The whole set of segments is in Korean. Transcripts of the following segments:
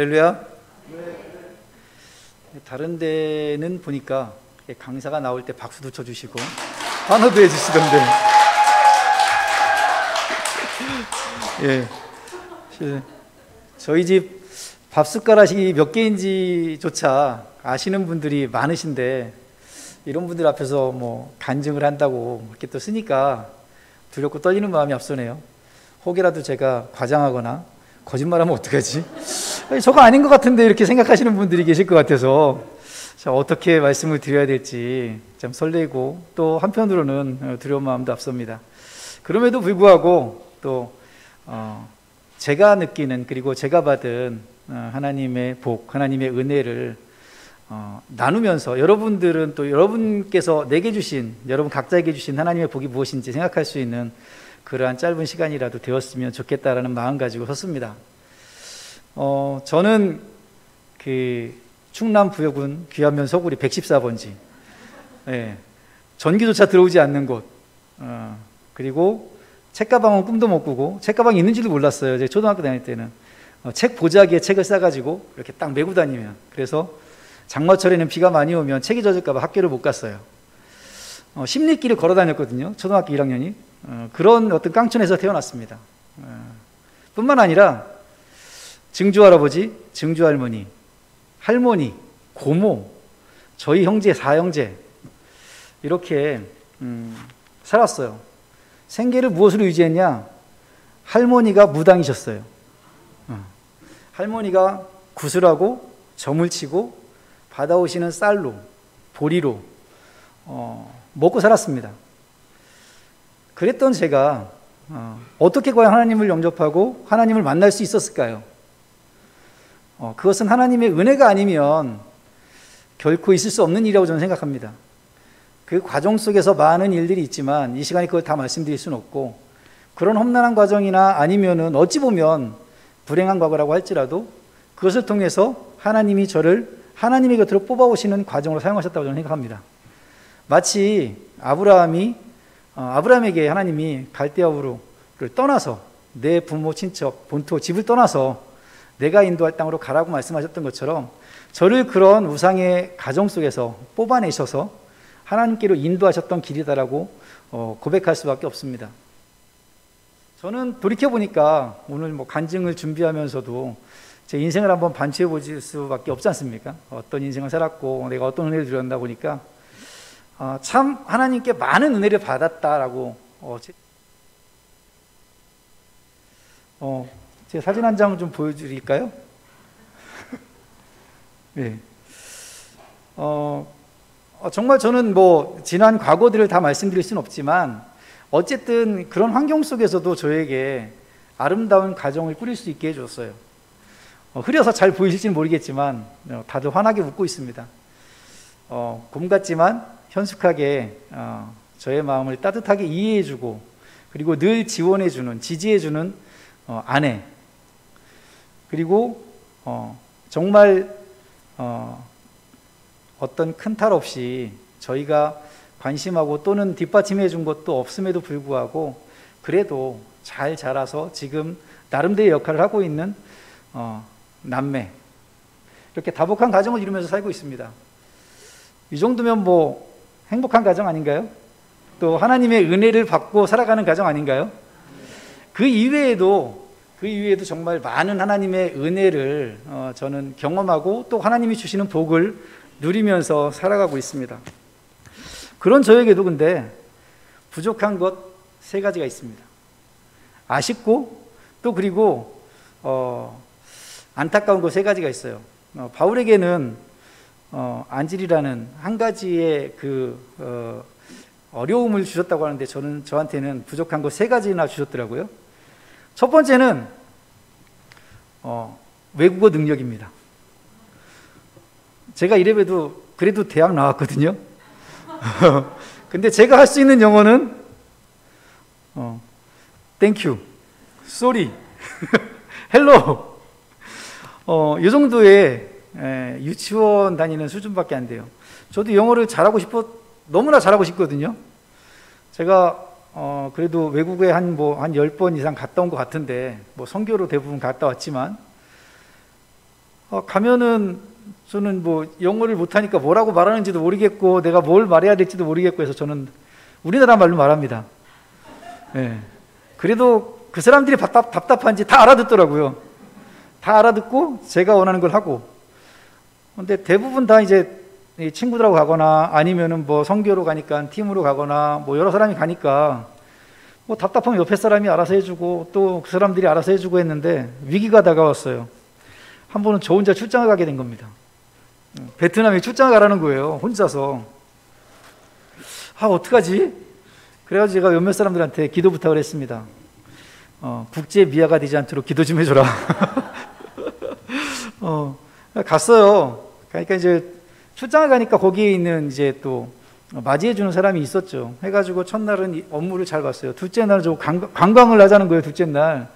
할렐루야. 다른 데는 보니까 강사가 나올 때 박수도 쳐주시고 환호도 해주시던데 예, 저희 집 밥숟가락이 몇 개인지조차 아시는 분들이 많으신데 이런 분들 앞에서 뭐 간증을 한다고 이렇게 또 쓰니까 두렵고 떨리는 마음이 앞서네요. 혹이라도 제가 과장하거나 거짓말하면 어떡하지? 저거 아닌 것 같은데 이렇게 생각하시는 분들이 계실 것 같아서 어떻게 말씀을 드려야 될지 참 설레고 또 한편으로는 두려운 마음도 앞섭니다. 그럼에도 불구하고 또 제가 느끼는 그리고 제가 받은 하나님의 복, 하나님의 은혜를 나누면서 여러분들은 또 여러분께서 내게 주신, 여러분 각자에게 주신 하나님의 복이 무엇인지 생각할 수 있는 그러한 짧은 시간이라도 되었으면 좋겠다라는 마음 가지고 섰습니다. 저는 그 충남 부여군 귀하면 서구리 114번지 예, 전기조차 들어오지 않는 곳 그리고 책가방은 꿈도 못 꾸고 책가방이 있는지도 몰랐어요. 제가 초등학교 다닐 때는 책 보자기에 책을 싸가지고 이렇게 딱 메고 다니면 그래서 장마철에는 비가 많이 오면 책이 젖을까 봐 학교를 못 갔어요. 십리길을 걸어 다녔거든요. 초등학교 1학년이 그런 어떤 깡촌에서 태어났습니다. 뿐만 아니라 증조할아버지, 증조할머니, 할머니, 고모, 저희 형제, 사형제 이렇게 살았어요. 생계를 무엇으로 유지했냐? 할머니가 무당이셨어요. 할머니가 구슬하고 점을 치고 받아오시는 쌀로, 보리로 먹고 살았습니다. 그랬던 제가 어떻게 과연 하나님을 영접하고 하나님을 만날 수 있었을까요? 그것은 하나님의 은혜가 아니면 결코 있을 수 없는 일이라고 저는 생각합니다. 그 과정 속에서 많은 일들이 있지만 이 시간에 그걸 다 말씀드릴 수는 없고 그런 험난한 과정이나 아니면은 어찌 보면 불행한 과거라고 할지라도 그것을 통해서 하나님이 저를 하나님의 곁으로 뽑아오시는 과정으로 사용하셨다고 저는 생각합니다. 마치 아브라함에게 하나님이 갈대아우르를 떠나서 내 부모, 친척, 본토, 집을 떠나서 내가 인도할 땅으로 가라고 말씀하셨던 것처럼 저를 그런 우상의 가정 속에서 뽑아내셔서 하나님께로 인도하셨던 길이다라고 고백할 수밖에 없습니다. 저는 돌이켜보니까 오늘 뭐 간증을 준비하면서도 제 인생을 한번 반추해 보실 수밖에 없지 않습니까? 어떤 인생을 살았고 내가 어떤 은혜를 드렸나 보니까 참 하나님께 많은 은혜를 받았다라고 제 사진 한 장 좀 보여드릴까요? 네. 정말 저는 뭐 지난 과거들을 다 말씀드릴 수는 없지만 어쨌든 그런 환경 속에서도 저에게 아름다운 가정을 꾸릴 수 있게 해줬어요. 흐려서 잘 보이실지는 모르겠지만 다들 환하게 웃고 있습니다. 곰 같지만 현숙하게 저의 마음을 따뜻하게 이해해주고 그리고 늘 지원해주는, 지지해주는 아내 그리고 정말 어떤 큰 탈 없이 저희가 관심하고 또는 뒷받침해 준 것도 없음에도 불구하고 그래도 잘 자라서 지금 나름대로의 역할을 하고 있는 남매 이렇게 다복한 가정을 이루면서 살고 있습니다. 이 정도면 뭐 행복한 가정 아닌가요? 또 하나님의 은혜를 받고 살아가는 가정 아닌가요? 그 이외에도 정말 많은 하나님의 은혜를 저는 경험하고 또 하나님이 주시는 복을 누리면서 살아가고 있습니다. 그런 저에게도 근데 부족한 것 3가지가 있습니다. 아쉽고 또 그리고 안타까운 것 3가지가 있어요. 바울에게는 안질이라는 한 가지의 그 어려움을 주셨다고 하는데 저한테는 부족한 것 3가지나 주셨더라고요. 첫 번째는 외국어 능력입니다. 제가 이래봬도 그래도 대학 나왔거든요. 근데 제가 할 수 있는 영어는 땡큐, 쏘리, 헬로 이 정도의 유치원 다니는 수준밖에 안 돼요. 저도 영어를 너무나 잘하고 싶거든요. 제가 그래도 외국에 한 10번 이상 갔다 온 것 같은데 뭐 선교로 대부분 갔다 왔지만 가면은 저는 뭐 영어를 못하니까 뭐라고 말하는지도 모르겠고 내가 뭘 말해야 될지도 모르겠고 해서 저는 우리나라 말로 말합니다. 예. 그래도 그 사람들이 답답한지 다 알아듣더라고요. 다 알아듣고 제가 원하는 걸 하고. 근데 대부분 다 이제 친구들하고 가거나 아니면은 뭐 선교로 가니까 팀으로 가거나 뭐 여러 사람이 가니까 뭐 답답하면 옆에 사람이 알아서 해주고 또 그 사람들이 알아서 해주고 했는데 위기가 다가왔어요. 한 번은 저 혼자 출장을 가게 된 겁니다. 베트남에 출장을 가라는 거예요. 혼자서. 어떡하지? 그래가지고 제가 몇몇 사람들한테 기도 부탁을 했습니다. 국제 미아가 되지 않도록 기도 좀 해줘라. 갔어요. 그러니까 이제 출장을 가니까 거기에 있는 이제 또 맞이해주는 사람이 있었죠. 해가지고 첫날은 이 업무를 잘 봤어요. 둘째 날은 저 관광을 하자는 거예요. 둘째 날.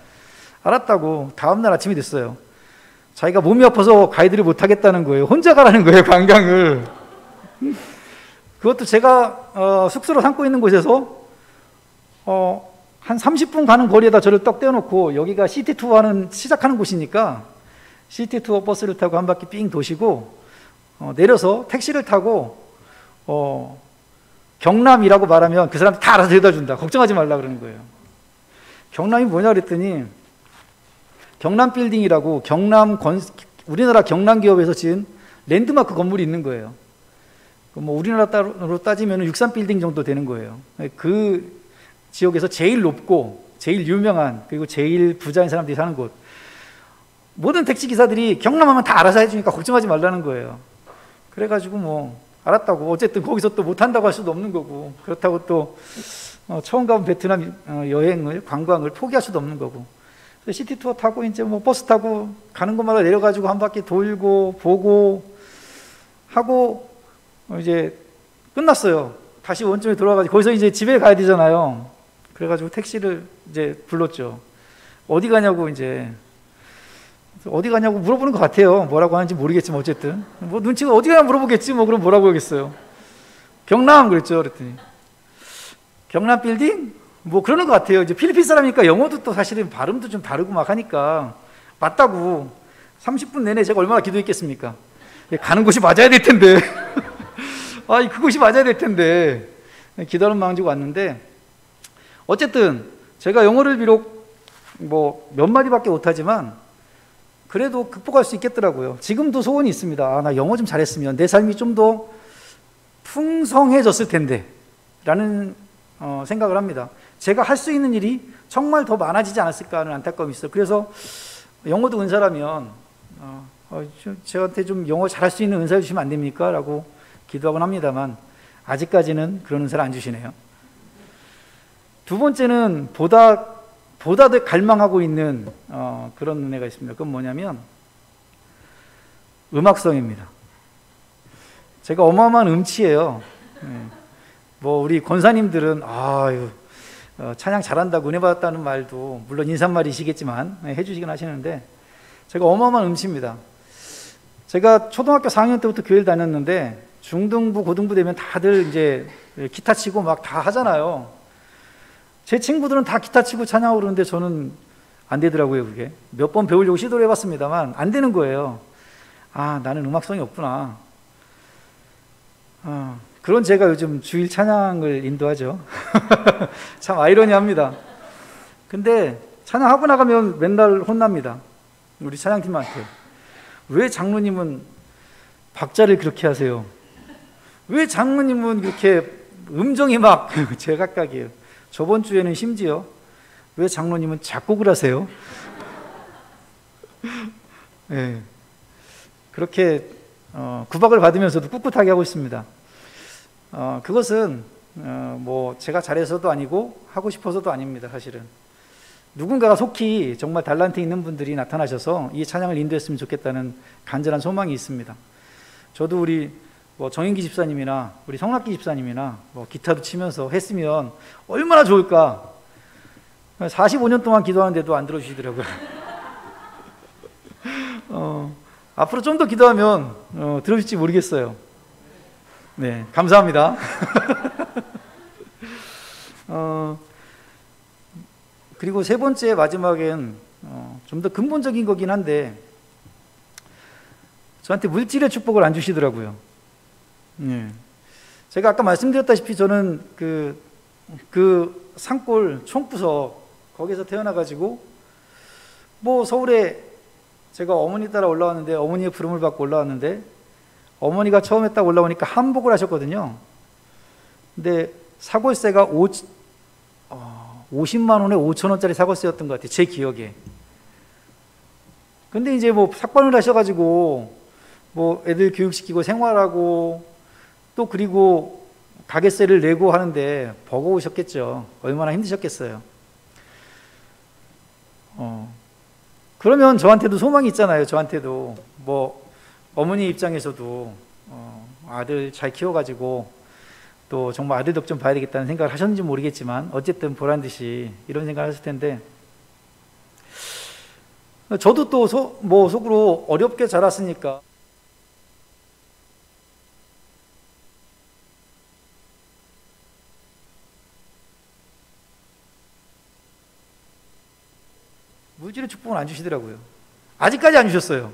알았다고. 다음날 아침이 됐어요. 자기가 몸이 아파서 가이드를 못하겠다는 거예요. 혼자 가라는 거예요. 관광을. 그것도 제가 숙소로 삼고 있는 곳에서 한 30분 가는 거리에다 저를 떡 떼어놓고 여기가 시티 투어하는 시작하는 곳이니까 시티 투어 버스를 타고 한 바퀴 삥 도시고 내려서 택시를 타고 경남이라고 말하면 그 사람 다 알아서 데려다 준다. 걱정하지 말라 그러는 거예요. 경남이 뭐냐 그랬더니 경남 빌딩이라고 우리나라 경남 기업에서 지은 랜드마크 건물이 있는 거예요. 뭐 우리나라로 따지면 63 빌딩 정도 되는 거예요. 그 지역에서 제일 높고 제일 유명한 그리고 제일 부자인 사람들이 사는 곳. 모든 택시 기사들이 경남하면 다 알아서 해주니까 걱정하지 말라는 거예요. 그래가지고 뭐 알았다고. 어쨌든 거기서 또 못한다고 할 수도 없는 거고 그렇다고 또 처음 가본 베트남 여행을 관광을 포기할 수도 없는 거고. 시티 투어 타고 이제 뭐 버스 타고 가는 곳마다 내려가지고 한 바퀴 돌고 보고 하고 이제 끝났어요. 다시 원점에 돌아가지고 거기서 이제 집에 가야 되잖아요. 그래가지고 택시를 이제 불렀죠. 어디 가냐고 이제 어디 가냐고 물어보는 것 같아요. 뭐라고 하는지 모르겠지만 어쨌든 뭐 눈치가 어디 가냐 물어보겠지 뭐. 그럼 뭐라고 하겠어요. 경남 그랬죠. 그랬더니 경남 빌딩? 뭐 그러는 것 같아요. 이제 필리핀 사람이니까 영어도 또 사실은 발음도 좀 다르고 막 하니까 맞다고. 30분 내내 제가 얼마나 기도했겠습니까? 가는 곳이 맞아야 될 텐데 그곳이 맞아야 될 텐데 기도하는 마음 가지고 왔는데 어쨌든 제가 영어를 비록 뭐 몇 마디밖에 못하지만 그래도 극복할 수 있겠더라고요. 지금도 소원이 있습니다. 나 영어 좀 잘했으면 내 삶이 좀 더 풍성해졌을 텐데 라는 생각을 합니다. 제가 할 수 있는 일이 정말 더 많아지지 않았을까 하는 안타까움이 있어요. 그래서 영어도 은사라면 저한테 좀 영어 잘할 수 있는 은사를 주시면 안 됩니까? 라고 기도하곤 합니다만 아직까지는 그런 은사를 안 주시네요. 두 번째는 보다 더 갈망하고 있는 그런 은혜가 있습니다. 그건 뭐냐면 음악성입니다. 제가 어마어마한 음치예요. 뭐 우리 권사님들은 찬양 잘한다고 은혜 받았다는 말도 물론 인사말이시겠지만 해주시긴 하시는데 제가 어마어마한 음치입니다. 제가 초등학교 4학년 때부터 교회를 다녔는데 중등부, 고등부 되면 다들 이제 기타 치고 막 다 하잖아요. 제 친구들은 다 기타 치고 찬양하고 그러는데 저는 안 되더라고요. 그게 몇 번 배우려고 시도를 해봤습니다만 안 되는 거예요. 나는 음악성이 없구나. 그런 제가 요즘 주일 찬양을 인도하죠. 참 아이러니합니다. 근데 찬양하고 나가면 맨날 혼납니다. 우리 찬양팀한테. 왜 장로님은 박자를 그렇게 하세요? 왜 장로님은 그렇게 음정이 막 제각각이에요? 저번 주에는 심지어 왜 장로님은 작곡을 하세요? 네. 그렇게 구박을 받으면서도 꿋꿋하게 하고 있습니다. 그것은 뭐 제가 잘해서도 아니고 하고 싶어서도 아닙니다. 사실은 누군가가 속히 정말 달란트 있는 분들이 나타나셔서 이 찬양을 인도했으면 좋겠다는 간절한 소망이 있습니다. 저도 우리 뭐 정인기 집사님이나 우리 성락기 집사님이나 뭐 기타도 치면서 했으면 얼마나 좋을까. 45년 동안 기도하는데도 안 들어주시더라고요. 앞으로 좀 더 기도하면 들어줄지 모르겠어요. 네, 감사합니다. 그리고 세 번째 마지막엔 좀 더 근본적인 거긴 한데 저한테 물질의 축복을 안 주시더라고요. 예. 제가 아까 말씀드렸다시피 저는 그 산골 총구석 거기서 태어나가지고 뭐 서울에 제가 어머니 따라 올라왔는데, 어머니의 부름을 받고 올라왔는데, 어머니가 처음에 딱 올라오니까 한복을 하셨거든요. 근데 사골세가 50만 원에 5천 원짜리 사골세였던 것 같아요, 제 기억에. 근데 이제 뭐 삭발을 하셔가지고 뭐 애들 교육시키고 생활하고 또 그리고 가게세를 내고 하는데 버거우셨겠죠. 얼마나 힘드셨겠어요. 그러면 저한테도 소망이 있잖아요. 저한테도 뭐 어머니 입장에서도 아들 잘 키워가지고 또 정말 아들 덕 좀 봐야 되겠다는 생각을 하셨는지 모르겠지만 어쨌든 보란 듯이 이런 생각을 하실 텐데, 저도 또 속으로 어렵게 자랐으니까 물질의 축복은 안 주시더라고요. 아직까지 안 주셨어요.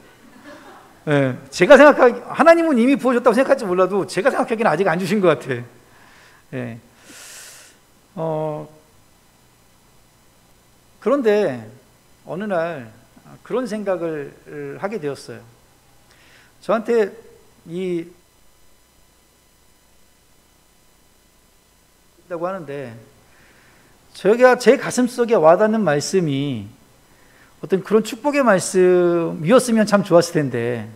예, 제가 생각하기, 하나님은 이미 부어줬다고 생각할지 몰라도 제가 생각하기에는 아직 안 주신 것 같아. 예. 그런데 어느 날 그런 생각을 하게 되었어요. 저한테 있다고 하는데, 제가 제 가슴 속에 와닿는 말씀이 어떤 그런 축복의 말씀이었으면 참 좋았을 텐데,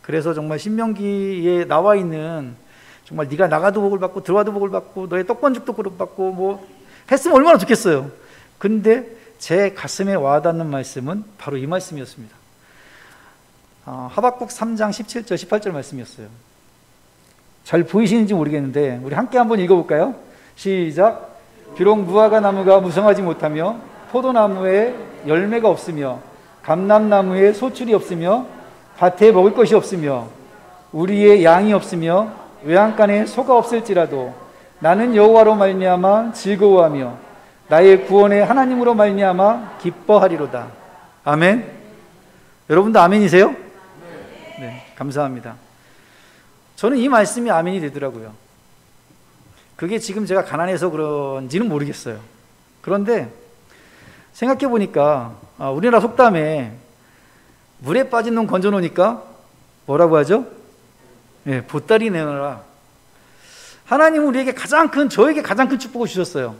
그래서 정말 신명기에 나와 있는 정말 네가 나가도 복을 받고 들어와도 복을 받고 너의 떡번죽도 복을 받고 뭐 했으면 얼마나 좋겠어요. 근데 제 가슴에 와닿는 말씀은 바로 이 말씀이었습니다. 하박국 3장 17절 18절 말씀이었어요. 잘 보이시는지 모르겠는데 우리 함께 한번 읽어볼까요? 시작. 비록 무화과 나무가 무성하지 못하며 포도나무에 열매가 없으며 감람나무에 소출이 없으며 밭에 먹을 것이 없으며 우리의 양이 없으며 외양간에 소가 없을지라도 나는 여호와로 말미암아 즐거워하며 나의 구원의 하나님으로 말미암아 기뻐하리로다. 아멘. 여러분도 아멘이세요? 네, 감사합니다. 저는 이 말씀이 아멘이 되더라고요. 그게 지금 제가 가난해서 그런지는 모르겠어요. 그런데 생각해 보니까 우리나라 속담에 물에 빠진 놈 건져 놓으니까 뭐라고 하죠? 네, 보따리 내놔라. 하나님은 우리에게 저에게 가장 큰 축복을 주셨어요.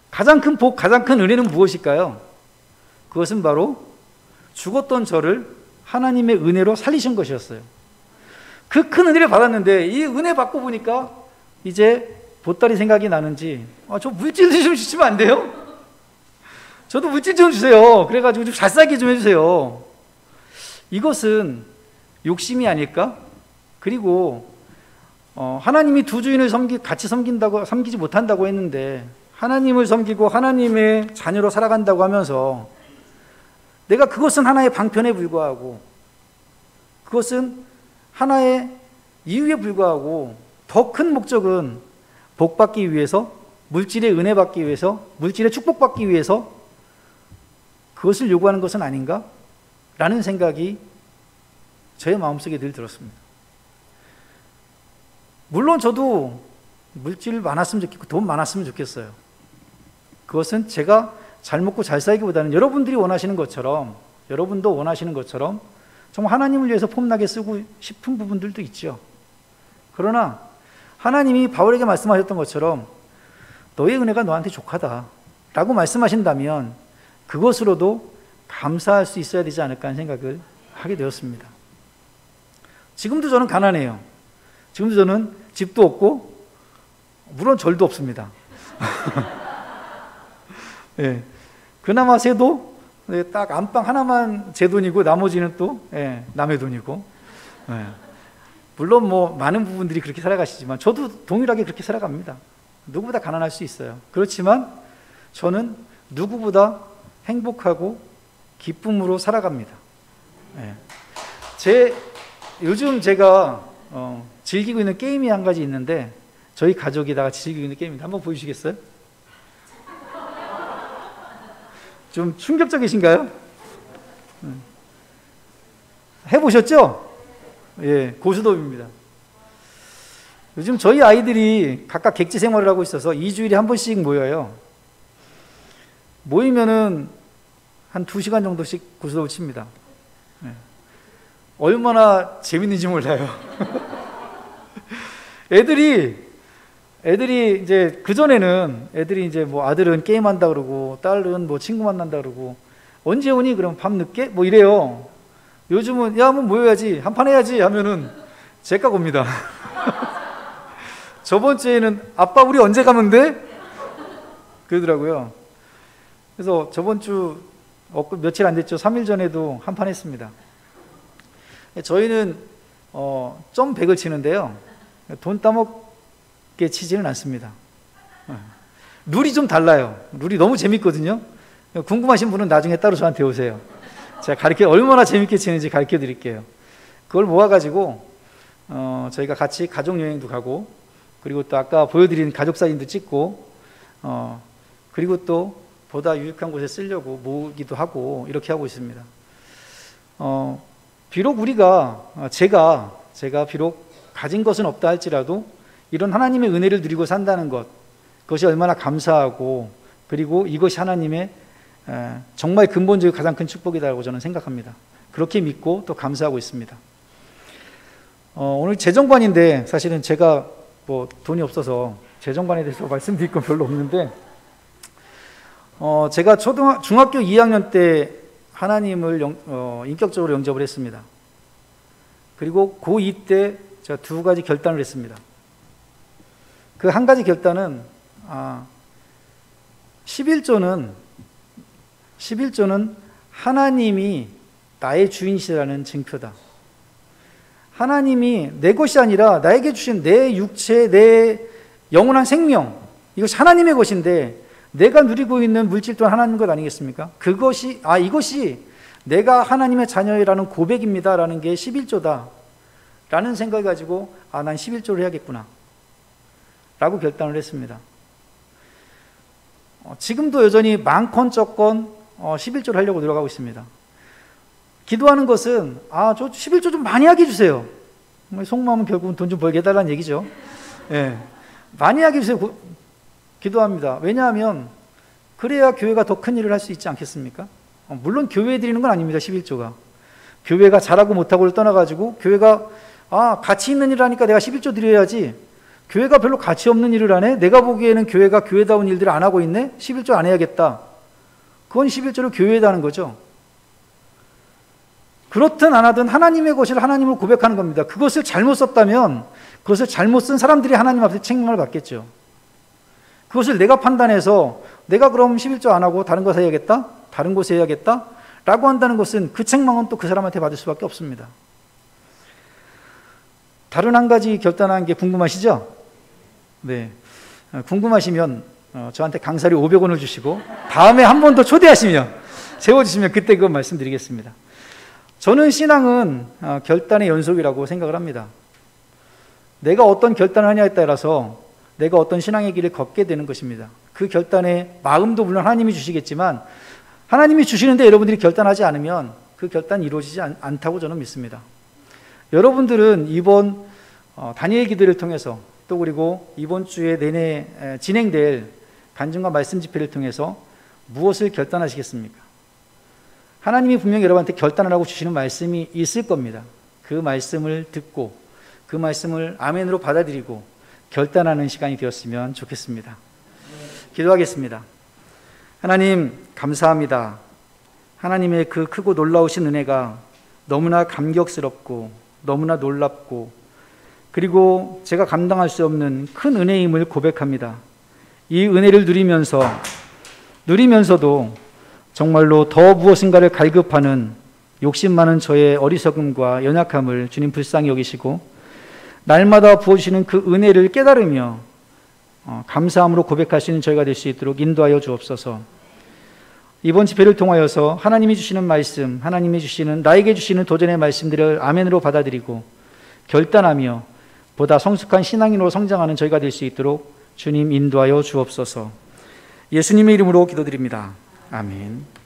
가장 큰 복, 가장 큰 은혜는 무엇일까요? 그것은 바로 죽었던 저를 하나님의 은혜로 살리신 것이었어요. 그 큰 은혜를 받았는데 이 은혜 받고 보니까 이제 보따리 생각이 나는지 저 물질 좀 주시면 안 돼요? 저도 물질 좀 주세요. 그래가지고 좀 잘 살게 좀 해주세요. 이것은 욕심이 아닐까? 그리고 하나님이 두 주인을 같이 섬기지 못한다고 했는데 하나님을 섬기고 하나님의 자녀로 살아간다고 하면서 내가 그것은 하나의 방편에 불과하고 그것은 하나의 이유에 불과하고 더 큰 목적은 복 받기 위해서, 물질의 은혜 받기 위해서, 물질의 축복 받기 위해서 그것을 요구하는 것은 아닌가? 라는 생각이 제 마음속에 늘 들었습니다. 물론 저도 물질 많았으면 좋겠고 돈 많았으면 좋겠어요. 그것은 제가 잘 먹고 잘 살기보다는 여러분들이 원하시는 것처럼, 여러분도 원하시는 것처럼 정말 하나님을 위해서 폼나게 쓰고 싶은 부분들도 있죠. 그러나 하나님이 바울에게 말씀하셨던 것처럼 너의 은혜가 너한테 족하다 라고 말씀하신다면 그것으로도 감사할 수 있어야 되지 않을까 하는 생각을 하게 되었습니다. 지금도 저는 가난해요. 지금도 저는 집도 없고 물론 절도 없습니다. 예, 그나마 새도 딱 안방 하나만 제 돈이고 나머지는 또 남의 돈이고, 물론 뭐 많은 부분들이 그렇게 살아가시지만 저도 동일하게 그렇게 살아갑니다. 누구보다 가난할 수 있어요. 그렇지만 저는 누구보다 행복하고 기쁨으로 살아갑니다. 요즘 제가 즐기고 있는 게임이 한 가지 있는데 저희 가족이 다 같이 즐기고 있는 게임입니다. 한번 보여주시겠어요? 좀 충격적이신가요? 해보셨죠? 예, 고스톱입니다. 요즘 저희 아이들이 각각 객지 생활을 하고 있어서 2주일에 한 번씩 모여요. 모이면은 한 2시간 정도씩 고스톱을 칩니다. 예. 얼마나 재밌는지 몰라요. 애들이 이제 그전에는 애들이 이제 뭐 아들은 게임한다 그러고 딸은 뭐 친구 만난다 그러고 언제 오니? 그럼 밤 늦게? 뭐 이래요. 요즘은 야, 한번 모여야지, 한판 해야지 하면은 제깍 옵니다. 저번 주에는 아빠 우리 언제 가면 돼? 그러더라고요. 그래서 저번 주 며칠 안 됐죠. 3일 전에도 한판 했습니다. 저희는 점 100을 치는데요. 돈 따먹게 치지는 않습니다. 룰이 좀 달라요. 룰이 너무 재밌거든요. 궁금하신 분은 나중에 따로 저한테 오세요. 제가 얼마나 재밌게 치는지 가르쳐 드릴게요. 그걸 모아가지고 저희가 같이 가족여행도 가고, 그리고 또 아까 보여드린 가족사진도 찍고, 그리고 또 보다 유익한 곳에 쓰려고 모으기도 하고 이렇게 하고 있습니다. 비록 제가 비록 가진 것은 없다 할지라도 이런 하나님의 은혜를 누리고 산다는 것, 그것이 얼마나 감사하고, 그리고 이것이 하나님의 정말 근본적이고 가장 큰 축복이라고 저는 생각합니다. 그렇게 믿고 또 감사하고 있습니다. 오늘 재정관인데 사실은 제가 뭐 돈이 없어서 재정관에 대해서 말씀드릴 건 별로 없는데, 제가 중학교 2학년 때 하나님을 인격적으로 영접을 했습니다. 그리고 고2 때 제가 2가지 결단을 했습니다. 그 한 가지 결단은 11조는 하나님이 나의 주인이시라는 증표다. 하나님이 내 것이 아니라 나에게 주신 내 육체, 내 영원한 생명, 이것이 하나님의 것인데 내가 누리고 있는 물질 또한 하나님 것 아니겠습니까? 이것이 내가 하나님의 자녀라는 고백입니다 라는 게 11조다 라는 생각을 가지고 난 11조를 해야겠구나 라고 결단을 했습니다. 지금도 여전히 많건 적건 11조를 하려고 노력하고 있습니다. 기도하는 것은 저 11조 좀 많이 하게 해주세요. 속마음은 결국은 돈 좀 벌게 해달라는 얘기죠. 예, 많이 하게 해주세요. 기도합니다. 왜냐하면 그래야 교회가 더 큰 일을 할 수 있지 않겠습니까? 물론 교회에 드리는 건 아닙니다. 11조가 교회가 잘하고 못하고를 떠나가지고 교회가 가치 있는 일을 하니까 내가 11조 드려야지, 교회가 별로 가치 없는 일을 하네, 내가 보기에는 교회가 교회다운 일들을 안 하고 있네, 11조 안 해야겠다. 그건 11조를 교회에다 하는 거죠. 그렇든 안 하든 하나님의 것을 하나님을 고백하는 겁니다. 그것을 잘못 썼다면 그것을 잘못 쓴 사람들이 하나님 앞에 책임을 받겠죠. 그것을 내가 판단해서 내가 그럼 11조 안 하고 다른 곳에 해야겠다? 다른 곳에 해야겠다? 라고 한다는 것은 그 책망은 또 그 사람한테 받을 수밖에 없습니다. 다른 한 가지 결단한 게 궁금하시죠? 네. 궁금하시면 저한테 강사료 500원을 주시고 다음에 한 번 더 초대하시면 세워주시면 그때 그거 말씀드리겠습니다. 저는 신앙은 결단의 연속이라고 생각을 합니다. 내가 어떤 결단을 하냐에 따라서 내가 어떤 신앙의 길을 걷게 되는 것입니다. 그 결단의 마음도 물론 하나님이 주시겠지만 하나님이 주시는데 여러분들이 결단하지 않으면 그 결단이 이루어지지 않다고 저는 믿습니다. 여러분들은 이번 다니엘 기도를 통해서 또 그리고 이번 주에 내내 진행될 간증과 말씀 집회를 통해서 무엇을 결단하시겠습니까? 하나님이 분명히 여러분한테 결단을 하고 주시는 말씀이 있을 겁니다. 그 말씀을 듣고 그 말씀을 아멘으로 받아들이고 결단하는 시간이 되었으면 좋겠습니다. 기도하겠습니다. 하나님 감사합니다. 하나님의 그 크고 놀라우신 은혜가 너무나 감격스럽고 너무나 놀랍고 그리고 제가 감당할 수 없는 큰 은혜임을 고백합니다. 이 은혜를 누리면서도 정말로 더 무엇인가를 갈급하는 욕심 많은 저의 어리석음과 연약함을 주님 불쌍히 여기시고 날마다 부어주시는 그 은혜를 깨달으며 감사함으로 고백할 수 있는 저희가 될 수 있도록 인도하여 주옵소서. 이번 집회를 통하여서 하나님이 주시는 말씀, 하나님이 주시는 나에게 주시는 도전의 말씀들을 아멘으로 받아들이고 결단하며 보다 성숙한 신앙인으로 성장하는 저희가 될 수 있도록 주님 인도하여 주옵소서. 예수님의 이름으로 기도드립니다. 아멘.